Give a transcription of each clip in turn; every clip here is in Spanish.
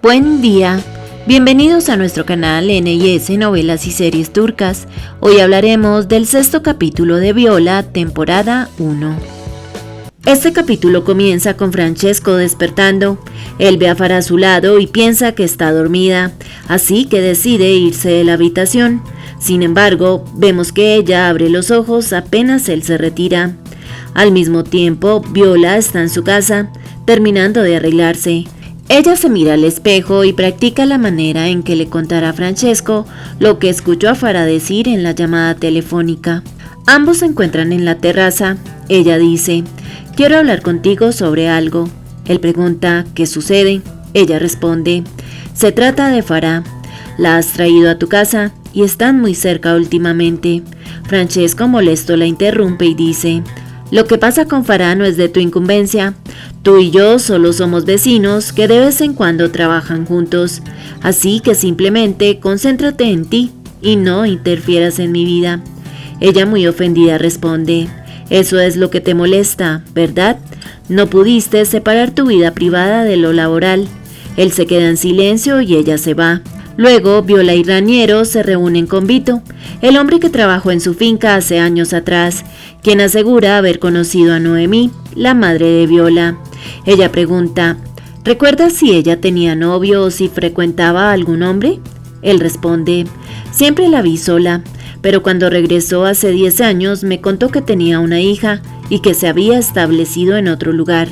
Buen día, bienvenidos a nuestro canal NIS Novelas y Series Turcas. Hoy hablaremos del sexto capítulo de Viola, temporada 1. Este capítulo comienza con Francesco despertando. Él ve a Farah a su lado y piensa que está dormida, así que decide irse de la habitación. Sin embargo, vemos que ella abre los ojos apenas él se retira. Al mismo tiempo, Viola está en su casa, terminando de arreglarse. Ella se mira al espejo y practica la manera en que le contará a Francesco lo que escuchó a Farah decir en la llamada telefónica. Ambos se encuentran en la terraza. Ella dice: «Quiero hablar contigo sobre algo». Él pregunta: «¿Qué sucede?». Ella responde: «Se trata de Farah. La has traído a tu casa y están muy cerca últimamente». Francesco, molesto, la interrumpe y dice: «Lo que pasa con Farah no es de tu incumbencia. Tú y yo solo somos vecinos que de vez en cuando trabajan juntos, así que simplemente concéntrate en ti y no interfieras en mi vida». Ella, muy ofendida, responde: «Eso es lo que te molesta, ¿verdad? No pudiste separar tu vida privada de lo laboral». Él se queda en silencio y ella se va. Luego, Viola y Raniero se reúnen con Vito, el hombre que trabajó en su finca hace años atrás, quien asegura haber conocido a Noemí, la madre de Viola. Ella pregunta: «¿Recuerdas si ella tenía novio o si frecuentaba a algún hombre?». Él responde: «Siempre la vi sola, pero cuando regresó hace 10 años me contó que tenía una hija y que se había establecido en otro lugar».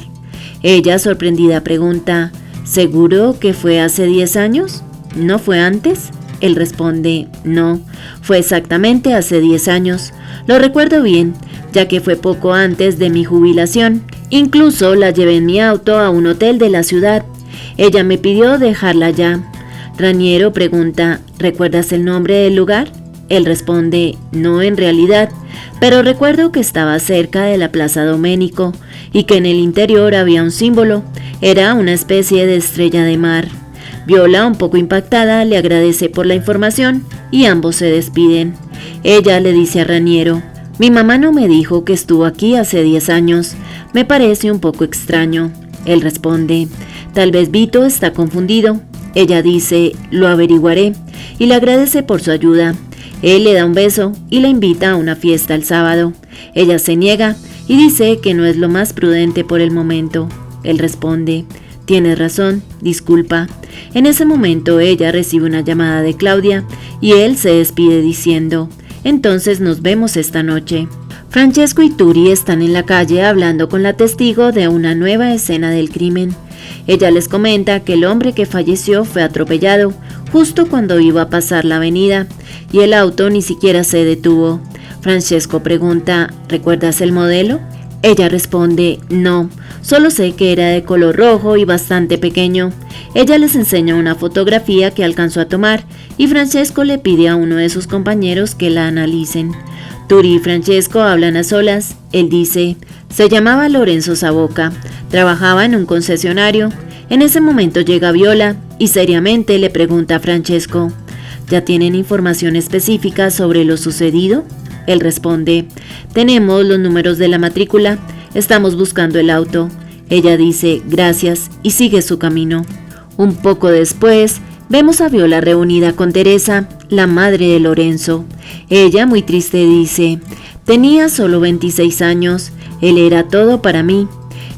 Ella, sorprendida, pregunta: «¿Seguro que fue hace 10 años? ¿No fue antes?». Él responde: «No, fue exactamente hace 10 años. Lo recuerdo bien, ya que fue poco antes de mi jubilación. Incluso la llevé en mi auto a un hotel de la ciudad. Ella me pidió dejarla allá». Raniero pregunta: «¿Recuerdas el nombre del lugar?». Él responde: «No, en realidad, pero recuerdo que estaba cerca de la Plaza Domenico y que en el interior había un símbolo. Era una especie de estrella de mar». Viola, un poco impactada, le agradece por la información y ambos se despiden. Ella le dice a Raniero: «Mi mamá no me dijo que estuvo aquí hace 10 años. Me parece un poco extraño». Él responde: «Tal vez Vito está confundido». Ella dice: «Lo averiguaré», y le agradece por su ayuda. Él le da un beso y la invita a una fiesta el sábado. Ella se niega y dice que no es lo más prudente por el momento. Él responde: «Tienes razón, disculpa». En ese momento ella recibe una llamada de Claudia y él se despide diciendo: «Entonces nos vemos esta noche». Francesco y Turi están en la calle hablando con la testigo de una nueva escena del crimen. Ella les comenta que el hombre que falleció fue atropellado justo cuando iba a pasar la avenida y el auto ni siquiera se detuvo. Francesco pregunta: «¿Recuerdas el modelo?». Ella responde: «No, solo sé que era de color rojo y bastante pequeño». Ella les enseña una fotografía que alcanzó a tomar y Francesco le pide a uno de sus compañeros que la analicen. Turi y Francesco hablan a solas. Él dice: «Se llamaba Lorenzo Saboca, trabajaba en un concesionario». En ese momento llega Viola y seriamente le pregunta a Francesco: «¿Ya tienen información específica sobre lo sucedido?». Él responde: «Tenemos los números de la matrícula, estamos buscando el auto». Ella dice: «Gracias», y sigue su camino. Un poco después, vemos a Viola reunida con Teresa, la madre de Lorenzo. Ella, muy triste, dice: «Tenía solo 26 años, él era todo para mí».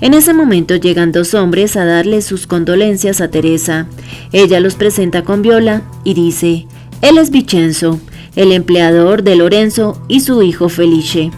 En ese momento llegan 2 hombres a darle sus condolencias a Teresa. Ella los presenta con Viola y dice: «Él es Vincenzo, el empleador de Lorenzo y su hijo Felice».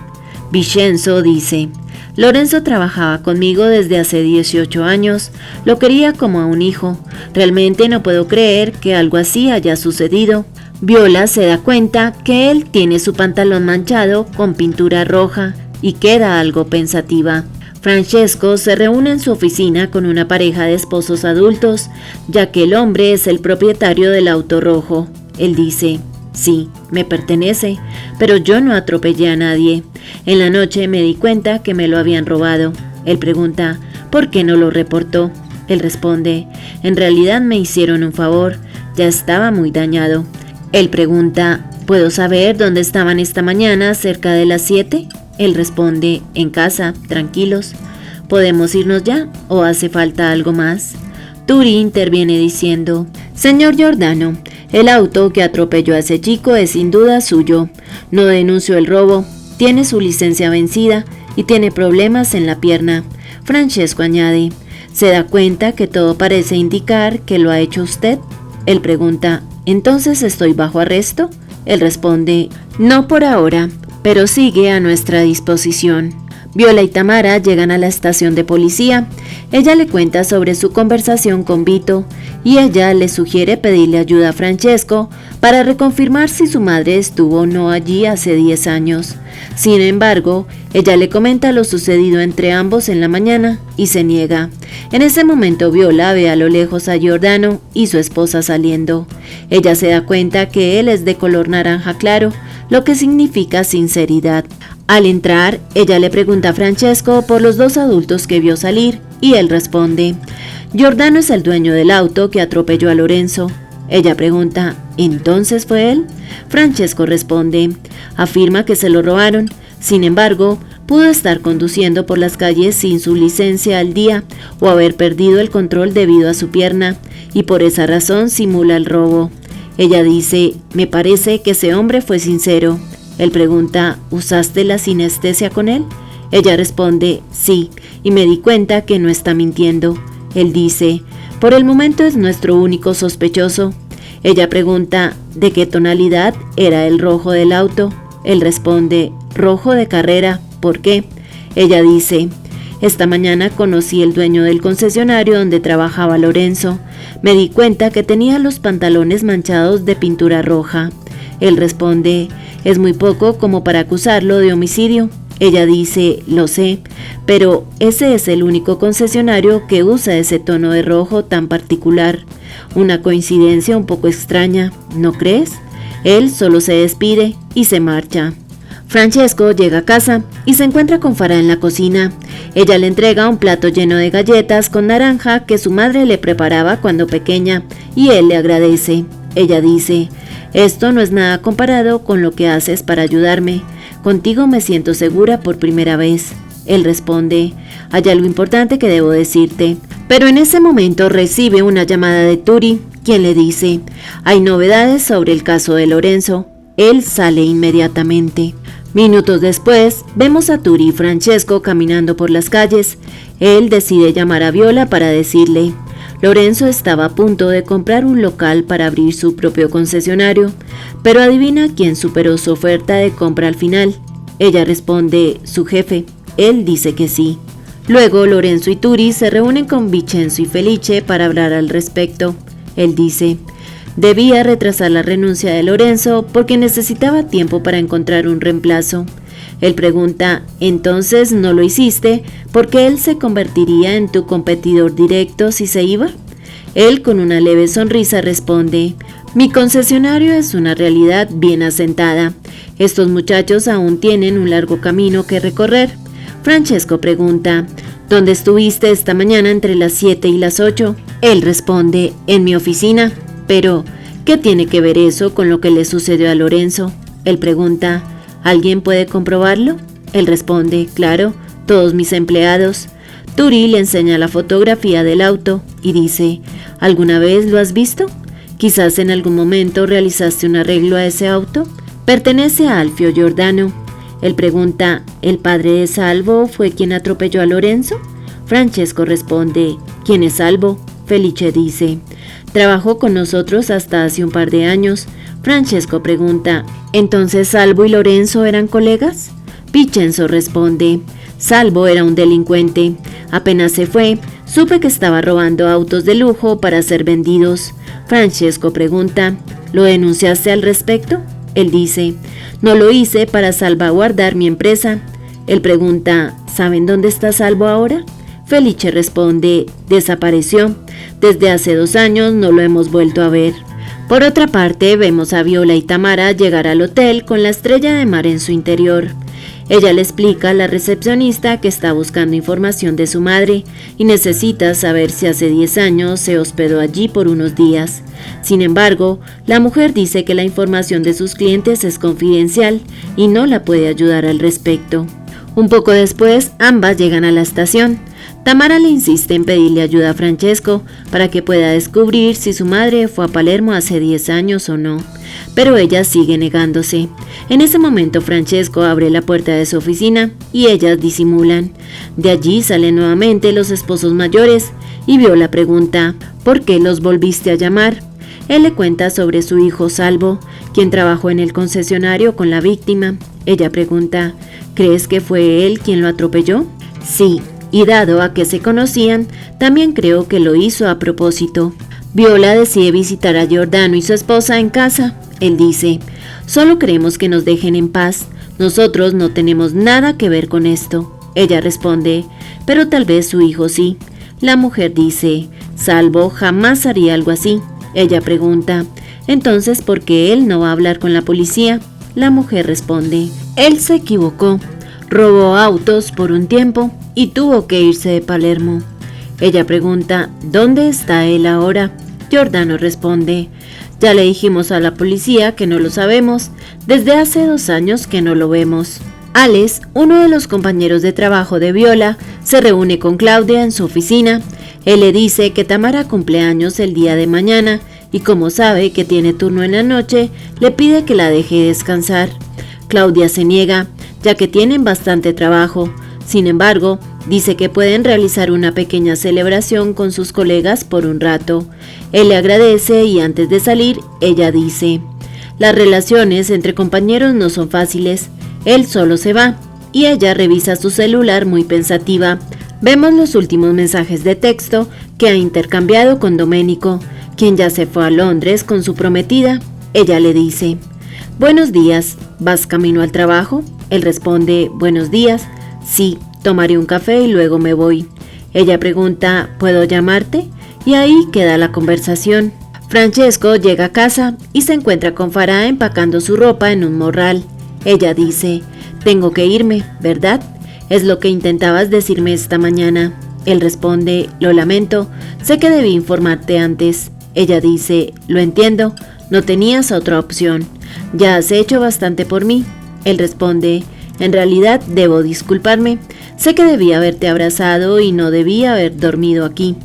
Vincenzo dice: «Lorenzo trabajaba conmigo desde hace 18 años, lo quería como a un hijo. Realmente no puedo creer que algo así haya sucedido». Viola se da cuenta que él tiene su pantalón manchado con pintura roja y queda algo pensativa. Francesco se reúne en su oficina con una pareja de esposos adultos, ya que el hombre es el propietario del auto rojo. Él dice: «Sí, me pertenece, pero yo no atropellé a nadie. En la noche me di cuenta que me lo habían robado». Él pregunta: «¿Por qué no lo reportó?». Él responde: «En realidad me hicieron un favor, ya estaba muy dañado». Él pregunta: «¿Puedo saber dónde estaban esta mañana cerca de las 7? Él responde: «En casa, tranquilos». «¿Podemos irnos ya o hace falta algo más?». Turi interviene diciendo: «Señor Giordano, el auto que atropelló a ese chico es sin duda suyo. No denunció el robo, tiene su licencia vencida y tiene problemas en la pierna». Francesco añade: «¿Se da cuenta que todo parece indicar que lo ha hecho usted?». Él pregunta: «¿Entonces estoy bajo arresto?». Él responde: «No por ahora, pero sigue a nuestra disposición». Viola y Tamara llegan a la estación de policía. Ella le cuenta sobre su conversación con Vito y ella le sugiere pedirle ayuda a Francesco para reconfirmar si su madre estuvo o no allí hace 10 años. Sin embargo, ella le comenta lo sucedido entre ambos en la mañana y se niega. En ese momento Viola ve a lo lejos a Giordano y su esposa saliendo. Ella se da cuenta que él es de color naranja claro, lo que significa sinceridad. Al entrar, ella le pregunta a Francesco por los 2 adultos que vio salir y él responde: «Giordano es el dueño del auto que atropelló a Lorenzo». Ella pregunta: «¿Entonces fue él?». Francesco responde: «Afirma que se lo robaron. Sin embargo, pudo estar conduciendo por las calles sin su licencia al día o haber perdido el control debido a su pierna y por esa razón simula el robo». Ella dice: «Me parece que ese hombre fue sincero». Él pregunta: «¿Usaste la sinestesia con él?». Ella responde: «Sí, y me di cuenta que no está mintiendo». Él dice: «Por el momento es nuestro único sospechoso». Ella pregunta: «¿De qué tonalidad era el rojo del auto?». Él responde: «Rojo de carrera». «¿Por qué?». Ella dice: «Esta mañana conocí el dueño del concesionario donde trabajaba Lorenzo. Me di cuenta que tenía los pantalones manchados de pintura roja». Él responde: «Es muy poco como para acusarlo de homicidio». Ella dice: «Lo sé, pero ese es el único concesionario que usa ese tono de rojo tan particular. Una coincidencia un poco extraña, ¿no crees?». Él solo se despide y se marcha. Francesco llega a casa y se encuentra con Farah en la cocina. Ella le entrega un plato lleno de galletas con naranja que su madre le preparaba cuando pequeña y él le agradece. Ella dice: «Esto no es nada comparado con lo que haces para ayudarme. Contigo me siento segura por primera vez». Él responde: «Hay algo importante que debo decirte». Pero en ese momento recibe una llamada de Turi, quien le dice: «Hay novedades sobre el caso de Lorenzo». Él sale inmediatamente. Minutos después, vemos a Turi y Francesco caminando por las calles. Él decide llamar a Viola para decirle: «Lorenzo estaba a punto de comprar un local para abrir su propio concesionario, pero adivina quién superó su oferta de compra al final». Ella responde: «Su jefe». Él dice que sí. Luego Lorenzo y Turi se reúnen con Vincenzo y Felice para hablar al respecto. Él dice: «Debía retrasar la renuncia de Lorenzo porque necesitaba tiempo para encontrar un reemplazo». Él pregunta: «¿Entonces no lo hiciste porque él se convertiría en tu competidor directo si se iba?». Él con una leve sonrisa responde: «Mi concesionario es una realidad bien asentada. Estos muchachos aún tienen un largo camino que recorrer». Francesco pregunta: «¿Dónde estuviste esta mañana entre las 7 y las 8?». Él responde: «En mi oficina». «Pero, ¿qué tiene que ver eso con lo que le sucedió a Lorenzo?». Él pregunta: «¿Alguien puede comprobarlo?». Él responde: «Claro, todos mis empleados». Turi le enseña la fotografía del auto y dice: «¿Alguna vez lo has visto? Quizás en algún momento realizaste un arreglo a ese auto. Pertenece a Alfio Giordano». Él pregunta: «¿El padre de Salvo fue quien atropelló a Lorenzo?». Francesco responde: «¿Quién es Salvo?». Felice dice: «Trabajó con nosotros hasta hace un par de años». Francesco pregunta: «¿Entonces Salvo y Lorenzo eran colegas?». Vincenzo responde: «Salvo era un delincuente. Apenas se fue, supe que estaba robando autos de lujo para ser vendidos». Francesco pregunta: «¿Lo denunciaste al respecto?». Él dice: «No lo hice para salvaguardar mi empresa». Él pregunta: «¿Saben dónde está Salvo ahora?». Felice responde: «Desapareció. Desde hace 2 años no lo hemos vuelto a ver». Por otra parte, vemos a Viola y Tamara llegar al hotel con la estrella de mar en su interior. Ella le explica a la recepcionista que está buscando información de su madre y necesita saber si hace 10 años se hospedó allí por unos días. Sin embargo, la mujer dice que la información de sus clientes es confidencial y no la puede ayudar al respecto. Un poco después, ambas llegan a la estación. Tamara le insiste en pedirle ayuda a Francesco para que pueda descubrir si su madre fue a Palermo hace 10 años o no, pero ella sigue negándose. En ese momento Francesco abre la puerta de su oficina y ellas disimulan. De allí salen nuevamente los esposos mayores y Viola pregunta: ¿por qué los volviste a llamar? Él le cuenta sobre su hijo Salvo, quien trabajó en el concesionario con la víctima. Ella pregunta: ¿crees que fue él quien lo atropelló? Sí, y dado a que se conocían, también creo que lo hizo a propósito. Viola decide visitar a Giordano y su esposa en casa. Él dice: solo queremos que nos dejen en paz, nosotros no tenemos nada que ver con esto. Ella responde: pero tal vez su hijo sí. La mujer dice: Salvo jamás haría algo así. Ella pregunta: entonces, ¿por qué él no va a hablar con la policía? La mujer responde: él se equivocó, robó autos por un tiempo y tuvo que irse de Palermo. Ella pregunta: ¿dónde está él ahora? Giordano responde: ya le dijimos a la policía que no lo sabemos, desde hace 2 años que no lo vemos. Alex, uno de los compañeros de trabajo de Viola, se reúne con Claudia en su oficina. Él le dice que Tamara cumple años el día de mañana y como sabe que tiene turno en la noche, le pide que la deje descansar. Claudia se niega, ya que tienen bastante trabajo. Sin embargo, dice que pueden realizar una pequeña celebración con sus colegas por un rato. Él le agradece y antes de salir, ella dice: las relaciones entre compañeros no son fáciles. Él solo se va y ella revisa su celular muy pensativa. Vemos los últimos mensajes de texto que ha intercambiado con Domenico, quien ya se fue a Londres con su prometida. Ella le dice: buenos días, ¿vas camino al trabajo? Él responde: buenos días, sí, tomaré un café y luego me voy. Ella pregunta: ¿puedo llamarte? Y ahí queda la conversación. Francesco llega a casa y se encuentra con Farah empacando su ropa en un morral. Ella dice: tengo que irme, ¿verdad? Es lo que intentabas decirme esta mañana. Él responde: lo lamento, sé que debí informarte antes. Ella dice: lo entiendo, no tenías otra opción. Ya has hecho bastante por mí. Él responde: en realidad debo disculparme, sé que debí haberte abrazado y no debí haber dormido aquí.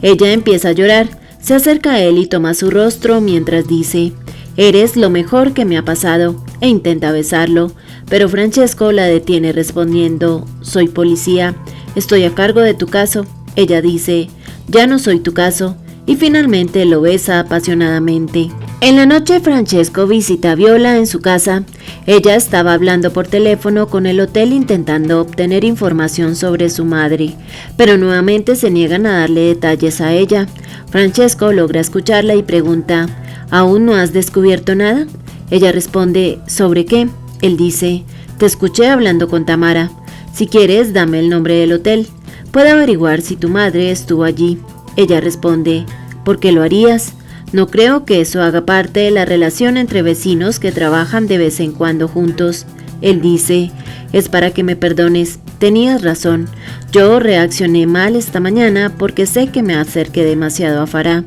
Ella empieza a llorar, se acerca a él y toma su rostro mientras dice: eres lo mejor que me ha pasado, e intenta besarlo, pero Francesco la detiene respondiendo: soy policía, estoy a cargo de tu caso. Ella dice: ya no soy tu caso, y finalmente lo besa apasionadamente. En la noche Francesco visita a Viola en su casa. Ella estaba hablando por teléfono con el hotel intentando obtener información sobre su madre, pero nuevamente se niegan a darle detalles a ella. Francesco logra escucharla y pregunta: ¿aún no has descubierto nada? Ella responde: ¿sobre qué? Él dice: te escuché hablando con Tamara. Si quieres, dame el nombre del hotel. Puedo averiguar si tu madre estuvo allí. Ella responde: ¿por qué lo harías? No creo que eso haga parte de la relación entre vecinos que trabajan de vez en cuando juntos. Él dice: es para que me perdones, tenías razón. Yo reaccioné mal esta mañana porque sé que me acerqué demasiado a Farah.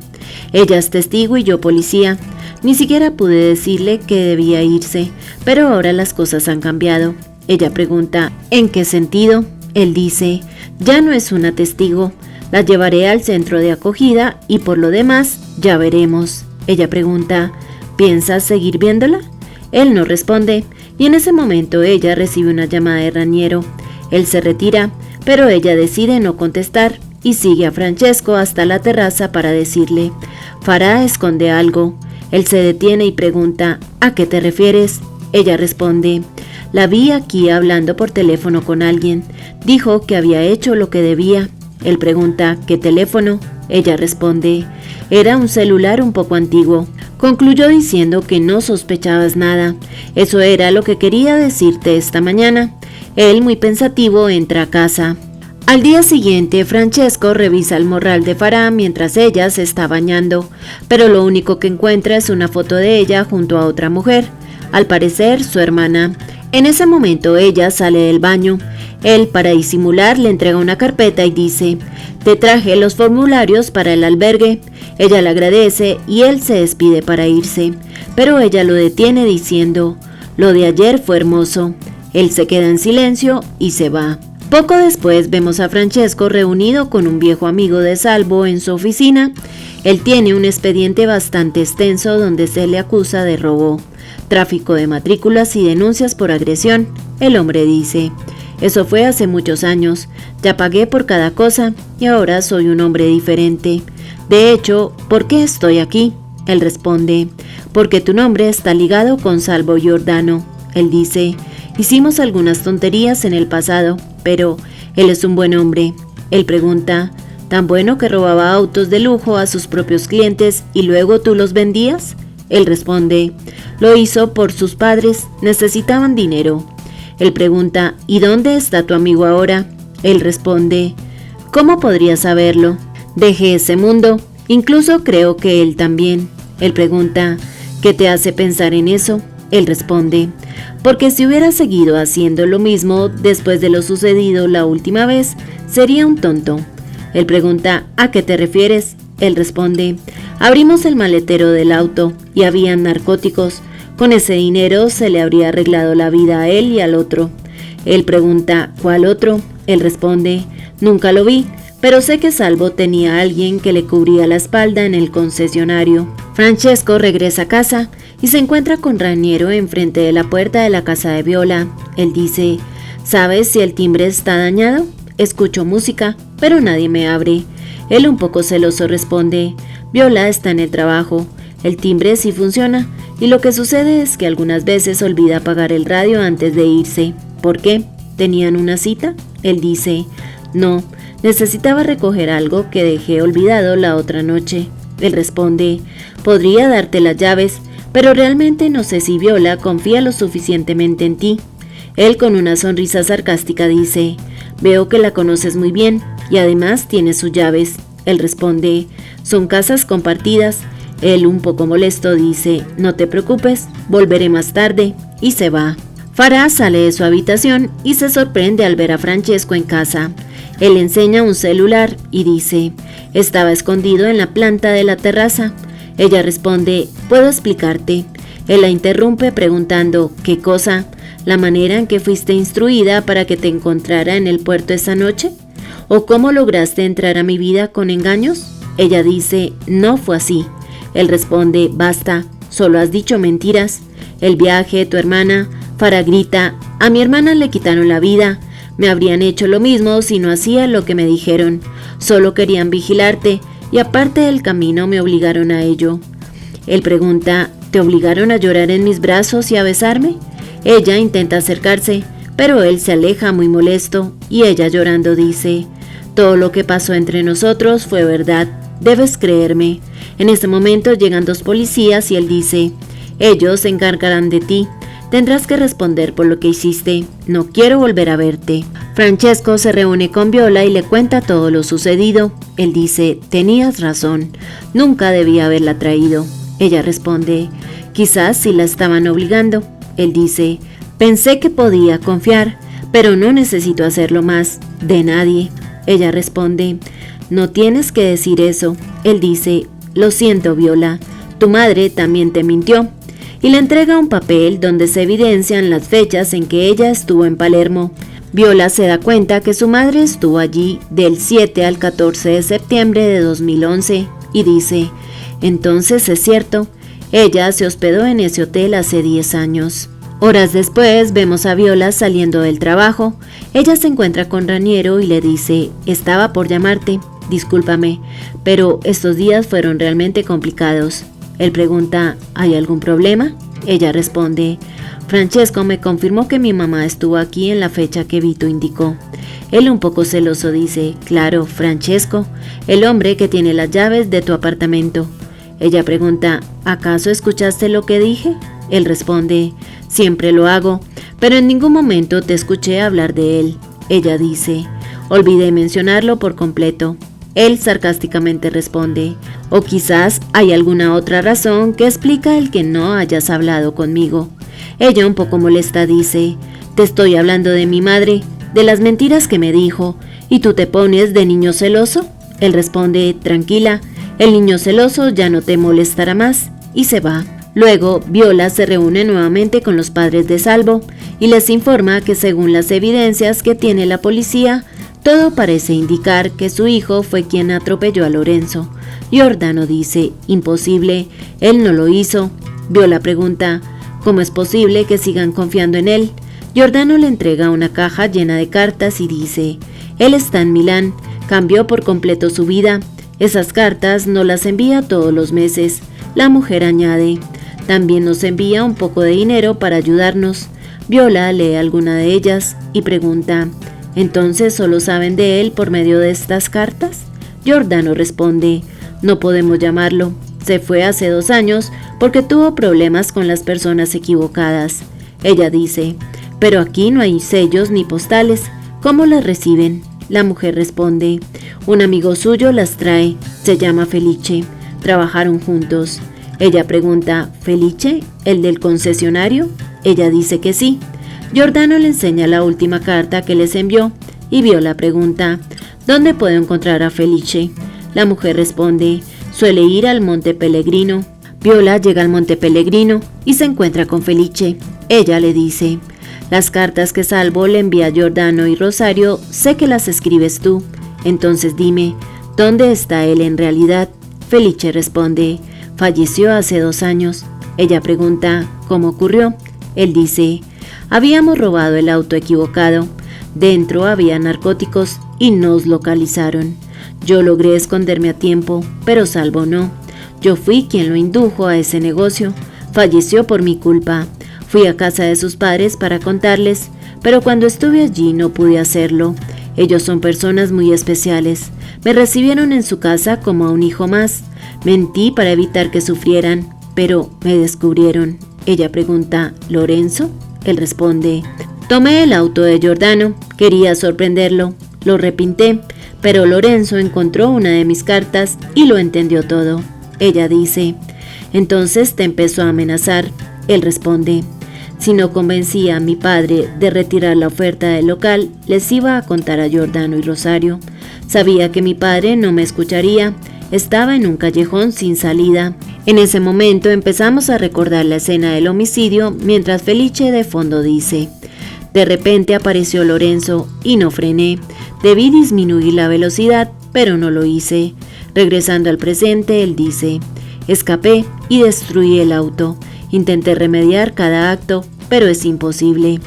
Ella es testigo y yo policía. Ni siquiera pude decirle que debía irse, pero ahora las cosas han cambiado. Ella pregunta: ¿en qué sentido? Él dice: ya no es una testigo. La llevaré al centro de acogida y por lo demás ya veremos. Ella pregunta: ¿piensas seguir viéndola? Él no responde y en ese momento ella recibe una llamada de Raniero. Él se retira, pero ella decide no contestar y sigue a Francesco hasta la terraza para decirle: Farah esconde algo. Él se detiene y pregunta: ¿a qué te refieres? Ella responde: la vi aquí hablando por teléfono con alguien. Dijo que había hecho lo que debía. Él pregunta: ¿qué teléfono? Ella responde: era un celular un poco antiguo. Concluyó diciendo que no sospechabas nada. Eso era lo que quería decirte esta mañana. Él, muy pensativo, entra a casa. Al día siguiente, Francesco revisa el morral de Farah mientras ella se está bañando, pero lo único que encuentra es una foto de ella junto a otra mujer, al parecer su hermana. En ese momento ella sale del baño. Él, para disimular, le entrega una carpeta y dice: te traje los formularios para el albergue. Ella le agradece y él se despide para irse, pero ella lo detiene diciendo: lo de ayer fue hermoso. Él se queda en silencio y se va. Poco después vemos a Francesco reunido con un viejo amigo de Salvo en su oficina. Él tiene un expediente bastante extenso donde se le acusa de robo, tráfico de matrículas y denuncias por agresión. El hombre dice: eso fue hace muchos años, ya pagué por cada cosa y ahora soy un hombre diferente. De hecho, ¿por qué estoy aquí? Él responde: porque tu nombre está ligado con Salvo Giordano. Él dice: hicimos algunas tonterías en el pasado, pero él es un buen hombre. Él pregunta: ¿tan bueno que robaba autos de lujo a sus propios clientes y luego tú los vendías? Él responde: lo hizo por sus padres, necesitaban dinero. Él pregunta: ¿y dónde está tu amigo ahora? Él responde: ¿cómo podría saberlo? Dejé ese mundo, incluso creo que él también. Él pregunta: ¿qué te hace pensar en eso? Él responde: porque si hubiera seguido haciendo lo mismo después de lo sucedido la última vez, sería un tonto. Él pregunta: ¿a qué te refieres? Él responde: abrimos el maletero del auto y habían narcóticos. Con ese dinero se le habría arreglado la vida a él y al otro. Él pregunta: ¿cuál otro? Él responde: nunca lo vi, pero sé que Salvo tenía a alguien que le cubría la espalda en el concesionario. Francesco regresa a casa y se encuentra con Raniero enfrente de la puerta de la casa de Viola. Él dice: ¿sabes si el timbre está dañado? Escucho música, pero nadie me abre. Él, un poco celoso, responde: Viola está en el trabajo. El timbre sí funciona, y lo que sucede es que algunas veces olvida apagar el radio antes de irse. ¿Por qué? ¿Tenían una cita? Él dice: no, necesitaba recoger algo que dejé olvidado la otra noche. Él responde: podría darte las llaves, pero realmente no sé si Viola confía lo suficientemente en ti. Él, con una sonrisa sarcástica, dice: veo que la conoces muy bien y además tienes sus llaves. Él responde: son casas compartidas. Él, un poco molesto, dice: no te preocupes, volveré más tarde, y se va. Farah sale de su habitación y se sorprende al ver a Francesco en casa. Él enseña un celular y dice: estaba escondido en la planta de la terraza. Ella responde: ¿puedo explicarte? Él la interrumpe preguntando: ¿qué cosa? ¿La manera en que fuiste instruida para que te encontrara en el puerto esa noche? ¿O cómo lograste entrar a mi vida con engaños? Ella dice: no fue así. Él responde: basta, solo has dicho mentiras. El viaje, tu hermana. Farah grita: a mi hermana le quitaron la vida. Me habrían hecho lo mismo si no hacía lo que me dijeron. Solo querían vigilarte y aparte del camino me obligaron a ello. Él pregunta: ¿te obligaron a llorar en mis brazos y a besarme? Ella intenta acercarse, pero él se aleja muy molesto y ella, llorando, dice: todo lo que pasó entre nosotros fue verdad, debes creerme. En ese momento llegan 2 policías y él dice: ellos se encargarán de ti. Tendrás que responder por lo que hiciste. No quiero volver a verte. Francesco se reúne con Viola y le cuenta todo lo sucedido. Él dice: tenías razón, nunca debía haberla traído. Ella responde: quizás sí la estaban obligando. Él dice: pensé que podía confiar, pero no necesito hacerlo más, de nadie. Ella responde: no tienes que decir eso. Él dice: lo siento, Viola, tu madre también te mintió. Y le entrega un papel donde se evidencian las fechas en que ella estuvo en Palermo. Viola se da cuenta que su madre estuvo allí del 7 al 14 de septiembre de 2011 y dice: entonces es cierto, ella se hospedó en ese hotel hace 10 años. Horas después vemos a Viola saliendo del trabajo. Ella se encuentra con Raniero y le dice: estaba por llamarte, discúlpame, pero estos días fueron realmente complicados. Él pregunta: ¿hay algún problema? Ella responde: Francesco me confirmó que mi mamá estuvo aquí en la fecha que Vito indicó. Él, un poco celoso, dice: claro, Francesco, el hombre que tiene las llaves de tu apartamento. Ella pregunta: ¿acaso escuchaste lo que dije? Él responde: siempre lo hago, pero en ningún momento te escuché hablar de él. Ella dice: olvidé mencionarlo por completo. Él sarcásticamente responde: o quizás hay alguna otra razón que explica el que no hayas hablado conmigo. Ella, un poco molesta, dice: te estoy hablando de mi madre, de las mentiras que me dijo, ¿y tú te pones de niño celoso? Él responde: tranquila, el niño celoso ya no te molestará más, y se va. Luego, Viola se reúne nuevamente con los padres de Salvo y les informa que según las evidencias que tiene la policía, todo parece indicar que su hijo fue quien atropelló a Lorenzo. Giordano dice, imposible, él no lo hizo. Viola pregunta, ¿cómo es posible que sigan confiando en él? Giordano le entrega una caja llena de cartas y dice, él está en Milán, cambió por completo su vida. Esas cartas no las envía todos los meses. La mujer añade, también nos envía un poco de dinero para ayudarnos. Viola lee alguna de ellas y pregunta, ¿entonces solo saben de él por medio de estas cartas? Giordano responde, no podemos llamarlo. Se fue hace 2 años porque tuvo problemas con las personas equivocadas. Ella dice, pero aquí no hay sellos ni postales. ¿Cómo las reciben? La mujer responde, un amigo suyo las trae, se llama Felice. Trabajaron juntos. Ella pregunta, ¿Felice, el del concesionario? Ella dice que sí. Giordano le enseña la última carta que les envió y Viola pregunta, ¿dónde puedo encontrar a Felice? La mujer responde, suele ir al Monte Pellegrino. Viola llega al Monte Pellegrino y se encuentra con Felice. Ella le dice, las cartas que Salvo le envía a Giordano y Rosario, sé que las escribes tú. Entonces dime, ¿dónde está él en realidad? Felice responde, falleció hace 2 años. Ella pregunta, ¿cómo ocurrió? Él dice, habíamos robado el auto equivocado. Dentro había narcóticos y nos localizaron. Yo logré esconderme a tiempo, pero Salvo no. Yo fui quien lo indujo a ese negocio. Falleció por mi culpa. Fui a casa de sus padres para contarles, pero cuando estuve allí no pude hacerlo. Ellos son personas muy especiales. Me recibieron en su casa como a un hijo más. Mentí para evitar que sufrieran, pero me descubrieron. Ella pregunta, ¿Lorenzo? Él responde, tomé el auto de Giordano, quería sorprenderlo. Lo repinté, pero Lorenzo encontró una de mis cartas y lo entendió todo. Ella dice, entonces te empezó a amenazar. Él responde, si no convencía a mi padre de retirar la oferta del local, les iba a contar a Giordano y Rosario. Sabía que mi padre no me escucharía, estaba en un callejón sin salida. En ese momento empezamos a recordar la escena del homicidio mientras Felice de fondo dice, de repente apareció Lorenzo y no frené. Debí disminuir la velocidad, pero no lo hice. Regresando al presente, él dice, escapé y destruí el auto. Intenté remediar cada acto, pero es imposible.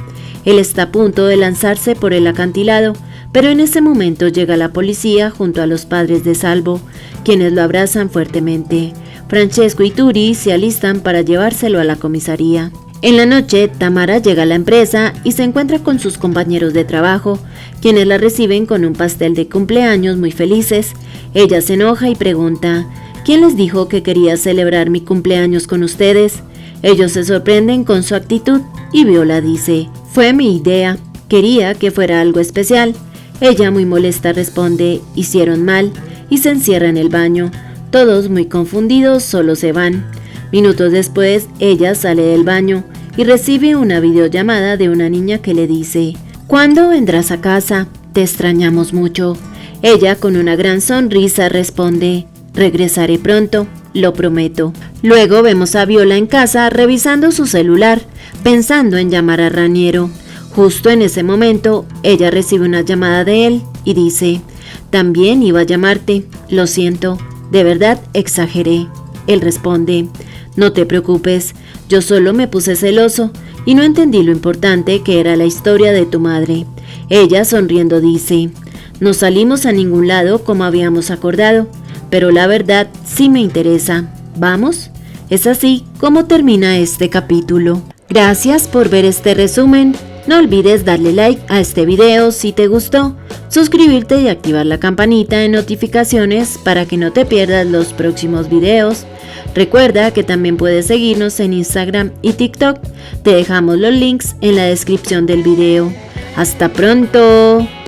Él está a punto de lanzarse por el acantilado, pero en ese momento llega la policía junto a los padres de Salvo, quienes lo abrazan fuertemente. Francesco y Turi se alistan para llevárselo a la comisaría. En la noche, Tamara llega a la empresa y se encuentra con sus compañeros de trabajo, quienes la reciben con un pastel de cumpleaños muy felices. Ella se enoja y pregunta, ¿quién les dijo que quería celebrar mi cumpleaños con ustedes? Ellos se sorprenden con su actitud y Viola dice, fue mi idea, quería que fuera algo especial. Ella muy molesta responde, hicieron mal, y se encierra en el baño. Todos muy confundidos solo se van. Minutos después, ella sale del baño y recibe una videollamada de una niña que le dice, ¿cuándo vendrás a casa? Te extrañamos mucho. Ella con una gran sonrisa responde, regresaré pronto, lo prometo. Luego vemos a Viola en casa revisando su celular, pensando en llamar a Raniero. Justo en ese momento, ella recibe una llamada de él y dice, también iba a llamarte, lo siento, de verdad exageré. Él responde, no te preocupes, yo solo me puse celoso y no entendí lo importante que era la historia de tu madre. Ella sonriendo dice, no salimos a ningún lado como habíamos acordado, pero la verdad sí me interesa. ¿Vamos? Es así como termina este capítulo. Gracias por ver este resumen. No olvides darle like a este video si te gustó, suscribirte y activar la campanita de notificaciones para que no te pierdas los próximos videos. Recuerda que también puedes seguirnos en Instagram y TikTok. Te dejamos los links en la descripción del video. ¡Hasta pronto!